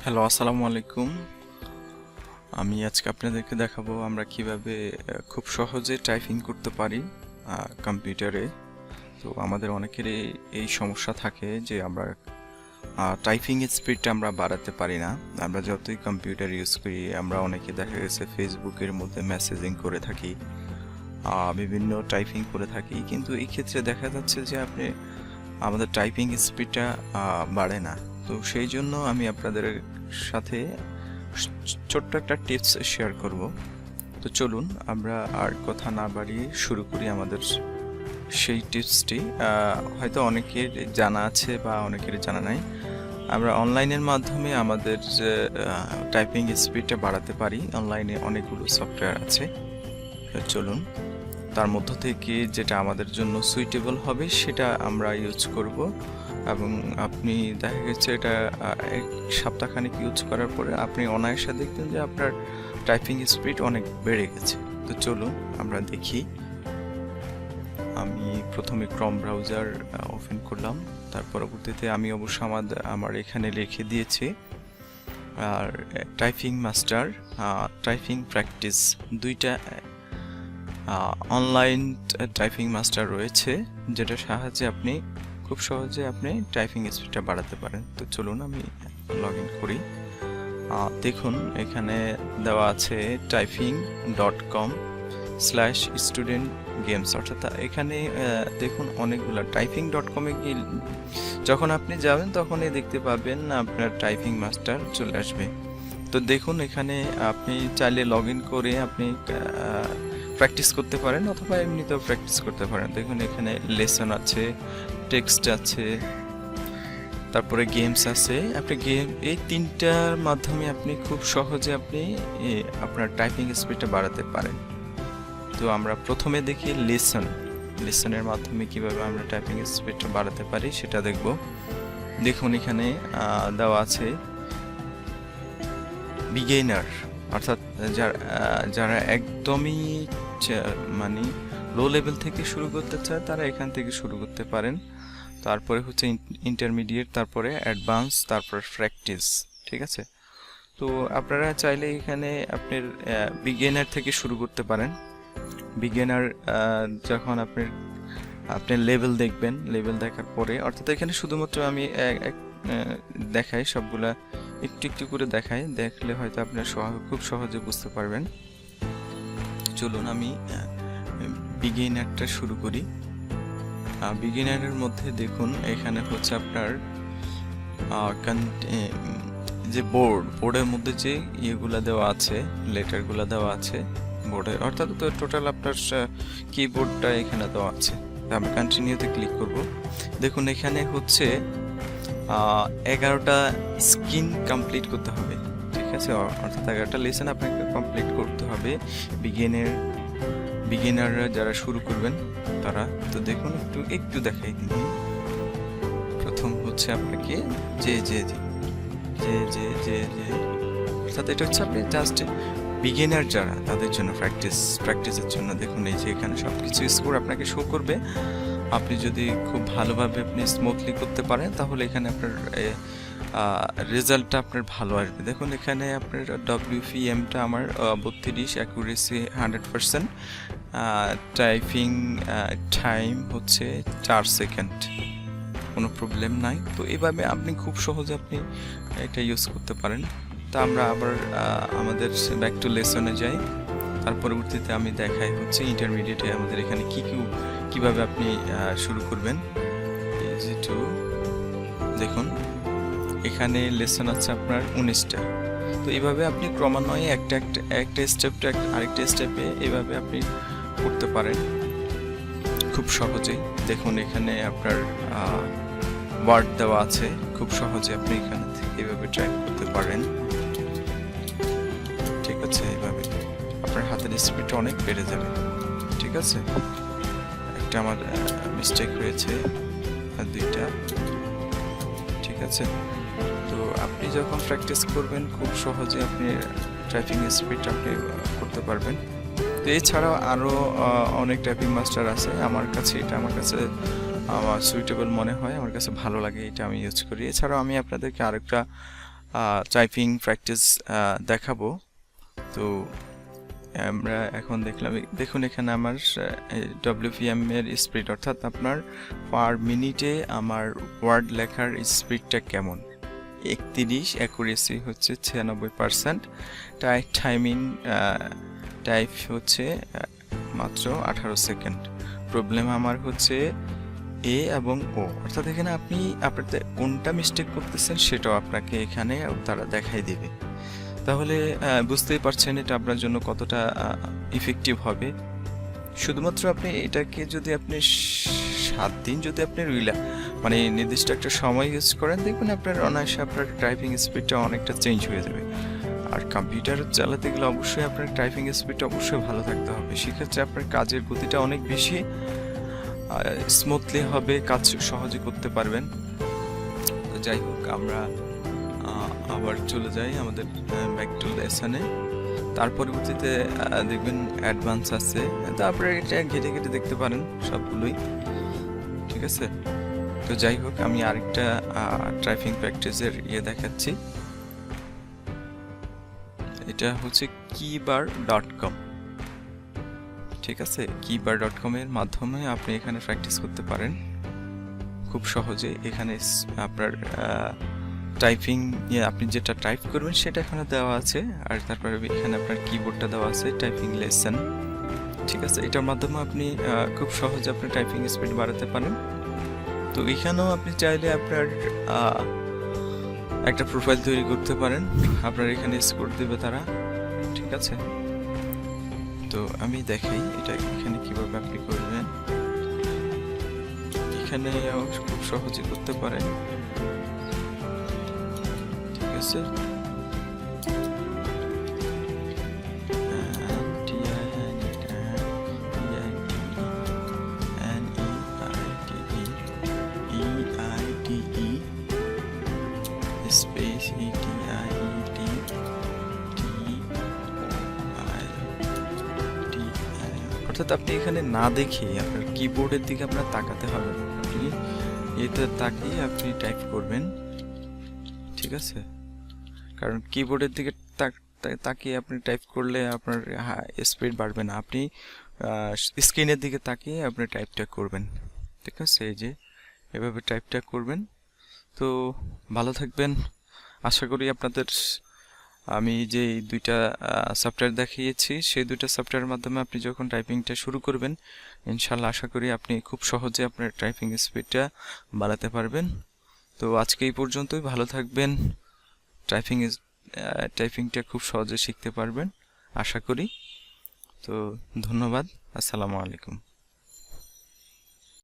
Hello, আসসালামু আলাইকুম। আমি আজকে আপনাদেরকে দেখাবো আমরা কিভাবে খুব সহজে টাইপিং করতে পারি কম্পিউটারে। তো আমাদের অনেকেরই এই সমস্যা থাকে যে আমরা টাইপিং স্পিডটা আমরা বাড়াতে পারি না। আমরা যতই কম্পিউটার ইউজ করি, আমরা অনেকে দেখা গেছে ফেসবুকের মধ্যে মেসেজিং করে থাকি, বিভিন্ন টাইপিং করে থাকি, কিন্তু এই ক্ষেত্রে দেখা যাচ্ছে যে আমাদের টাইপিং স্পিডটা বাড়ে না। তো সেই জন্য আমি আপনাদের সাথে ছোট্ট একটা টিপস শেয়ার করব। তো চলুন আমরা আর কথা না বাড়িয়ে শুরু করি আমাদের সেই টিপসটি। হয়তো অনেকের জানা আছে বা অনেকের জানা নাই। আমরা অনলাইনের মাধ্যমে আমাদের টাইপিং স্পিডটা বাড়াতে পারি। অনলাইনে অনেকগুলো সফটওয়্যার আছে। চলুন তার মধ্য থেকে যেটা আমাদের জন্য সুইটেবল হবে সেটা আমরা ইউজ করব। এবং আপনি দেখা গেছে এটা এক সপ্তাহখানেক ইউজ করার পরে আপনি অনায়াসে দেখবেন যে আপনার টাইপিং স্পিড অনেক বেড়ে গেছে। তো চলুন আমরা দেখি। আমি প্রথমে ক্রোম ব্রাউজার ওপেন করলাম, তার পরবর্তীতে আমি অবশ্য আমার এখানে লিখে দিয়েছি আর টাইপিং মাস্টার, টাইপিং প্র্যাকটিস, দুইটা অনলাইন টাইপিং মাস্টার রয়েছে যেটা সাহায্যে আপনি খুব সহজে টাইপিং স্পিডটা বাড়াতে পারেন। তো চলুন আমি লগ ইন করি। দেখুন এখানে দেওয়া আছে typing.com/student games, অর্থাৎ এখানে দেখুন অনেকগুলো typing.com-এ যখন আপনি যাবেন তখনই দেখতে পাবেন আপনার টাইপিং মাস্টার চলে আসবে। তো দেখুন এখানে আপনি চাইলে লগ ইন করে আপনি প্র্যাকটিস করতে পারেন অথবা এমনিতেও প্র্যাকটিস করতে পারেন। দেখুন এখানে লেসন আছে, টেক্সট আছে, তারপরে গেমস আছে। এই তিনটার মাধ্যমে আপনি খুব সহজে আপনার টাইপিং স্পিডটা বাড়াতে পারেন। তো আমরা প্রথমে দেখি লেসনের মাধ্যমে কিভাবে আমরা টাইপিং স্পিডটা বাড়াতে পারি সেটা দেখব। দেখুন এখানে দেওয়া আছে বিগিনার, অর্থাৎ যারা একদমই মানে লো লেভেল থেকে শুরু করতে চায় তারা এখান থেকে শুরু করতে পারেন। তারপরে হচ্ছে ইন্টারমিডিয়েট, তারপরে অ্যাডভান্স, তারপর প্র্যাকটিস। ঠিক আছে, তো আপনারা চাইলে এখানে আপনার বিগিনার থেকে শুরু করতে পারেন। বিগিনার যখন আপনার লেভেল দেখবেন, লেভেল দেখার পরে, অর্থাৎ এখানে শুধুমাত্র আমি দেখাই, সবগুলা একটু একটু করে দেখাই, দেখলে হয়তো আপনার খুব সহজে বুঝতে পারবেন। চলুন আমি বিগিনারটা শুরু করি। বিগিনারের মধ্যে দেখুন এখানে হচ্ছে আপনার যে বোর্ডের মধ্যে যে ইয়েগুলা দেওয়া আছে, লেটারগুলা দেওয়া আছে বোর্ডে, অর্থাৎ টোটাল আপনার কিবোর্ডটা এখানে দেওয়া আছে। আমি কন্টিনিউতে ক্লিক করব। দেখুন এখানে হচ্ছে 11টা স্কিন কমপ্লিট করতে হবে। ঠিক আছে, অর্থাৎ 11টা লেসন আপনাকে কমপ্লিট করতে হবে বিগিনাররা যারা শুরু করবেন তারা। তো দেখুন একটু দেখাই দিন। প্রথম হচ্ছে আপনাকে যে অর্থাৎ এটা হচ্ছে আপনি জাস্ট বিগিনার যারা তাদের জন্য প্র্যাকটিসের জন্য। দেখুন এই যে এখানে সবকিছু স্কোর আপনাকে শো করবে। আপনি যদি খুব ভালোভাবে স্মুথলি করতে পারেন তাহলে এখানে আপনার রেজাল্টটা আপনার ভালো আসবে। দেখুন এখানে আপনার WPMটা আমার 32, অ্যাকুরেসি 100%, টাইপিং টাইম হচ্ছে 4 সেকেন্ড, কোনো প্রবলেম নাই। তো এইভাবে আপনি খুব সহজে এটা ইউজ করতে পারেন। তা আমরা আবার আমাদের ব্যাক টু লেসনে যাই। তার পরবর্তীতে আমি দেখাই হচ্ছে ইন্টারমিডিয়েটে আমাদের এখানে কিভাবে আপনি শুরু করবেন। দেখুন এখানে লেসন আছে আপনার 19টা। তো এইভাবে আপনি ক্রমান্বয়ে একটা স্টেপ আরেকটা স্টেপে এইভাবে আপনি করতে পারেন খুব সহজেই। দেখুন এখানে আপনার ওয়ার্ড দেওয়া আছে, খুব সহজে আপনি এখানে থেকে এইভাবে টাইপ করতে পারেন। ঠিক আছে, এইভাবে আপনার হাতের স্পিডটা অনেক বেড়ে যাবে। ঠিক আছে, একটা আমার মিস্টেক হয়েছে, আর 2টা। ঠিক আছে, তো আপনি যখন প্র্যাকটিস করবেন খুব সহজে আপনি টাইপিং স্পিড করতে পারবেন। তো এছাড়াও আরও অনেক টাইপিং মাস্টার আছে। আমার কাছে আমার সুইটেবল মনে হয়, আমার কাছে ভালো লাগে, এটা আমি ইউজ করি। এছাড়াও আমি আপনাদেরকে আরেকটা টাইপিং প্র্যাকটিস দেখাবো। তো আমরা এখন দেখুন এখানে আমার WPM এর স্পিড, অর্থাৎ আপনার পার মিনিটে আমার ওয়ার্ড লেখার স্পিডটা কেমন। 31, অ্যাকুরেসি হচ্ছে 96%, টাইপ হচ্ছে মাত্র 18 সেকেন্ড। প্রবলেম আমার হচ্ছে এ এবং ও, অর্থাৎ এখানে আপনি আপনাদের কোনটা মিস্টেক করতেছেন সেটাও আপনাকে এখানে তারা দেখাই দেবে। তাহলে বুঝতেই পারছেন এটা আপনার জন্য কতটা ইফেক্টিভ হবে। শুধুমাত্র আপনি এটাকে যদি আপনি 7 দিন যদি আপনি মানে নির্দিষ্ট একটা সময় ইউজ করেন, দেখবেন আপনার অনায়াসে আপনার টাইপিং স্পিডটা অনেকটা চেঞ্জ হয়ে যাবে। আর কম্পিউটার চালাতে গেলে অবশ্যই আপনার টাইপিং স্পিডটা অবশ্যই ভালো থাকতে হবে। সেক্ষেত্রে আপনার কাজের গতিটা অনেক বেশি স্মুথলি হবে, কাজ সহজে করতে পারবেন। তো যাই হোক, আমরা আবার চলে যাই আমাদের ব্যাক টু লেসনে। তার পরবর্তীতে দেখবেন অ্যাডভান্স আছে, তারপরে এটা ঘেটে ঘেটে দেখতে পারেন সবগুলোই, ঠিক আছে। তো যাই হোক, আমি আরেকটা টাইপিং প্র্যাকটিসের দেখাচ্ছি। এটা হচ্ছে keybar.com, ঠিক আছে। keybar.com এর মাধ্যমে আপনি এখানে প্র্যাকটিস করতে পারেন খুব সহজে। এখানে আপনার টাইপিং আপনি যেটা টাইপ করবেন সেটা এখানে দেওয়া আছে, আর তারপরে এখানে আপনার কিবোর্ডটা দেওয়া আছে, টাইপিং লেসন, ঠিক আছে। এটার মাধ্যমে আপনি খুব সহজে আপনার টাইপিং স্পিড বাড়াতে পারেন। তো এখানেও আপনি চাইলে আপনার একটা প্রোফাইল তৈরি করতে পারেন, আপনার এখানে স্কোর দেবে তারা, ঠিক আছে। তো আমি দেখাই এটা এখানে কিভাবে আপনি করবেন। এখানে খুব সহজে করতে পারেন, ঠিক আছে। স্পেস অর্থাৎ আপনি এখানে না দেখে আপনার কিবোর্ডের দিকে আপনার তাকাতে হবে, আপনি এতে তাকিয়ে আপনি টাইপ করবেন, ঠিক আছে। কারণ কিবোর্ডের দিকে তাকিয়ে আপনি টাইপ করলে আপনার স্পিড বাড়বে না, আপনি স্ক্রিনের দিকে তাকিয়ে আপনি টাইপটা করবেন, ঠিক আছে। এই যে এভাবে টাইপটা করবেন। তো ভালো থাকবেন, আশা করি আপনাদের আমি যে দুইটা সফটওয়্যার দেখিয়েছি সেই দুইটা সফটওয়্যারের মাধ্যমে আপনি যখন টাইপিংটা শুরু করবেন, ইনশাল্লাহ আশা করি আপনি খুব সহজে আপনার টাইপিং স্পিডটা বাড়াতে পারবেন। তো আজকে এই পর্যন্তই, ভালো থাকবেন। টাইপিংটা খুব সহজে শিখতে পারবেন আশা করি। তো ধন্যবাদ, আসসালামু আলাইকুম।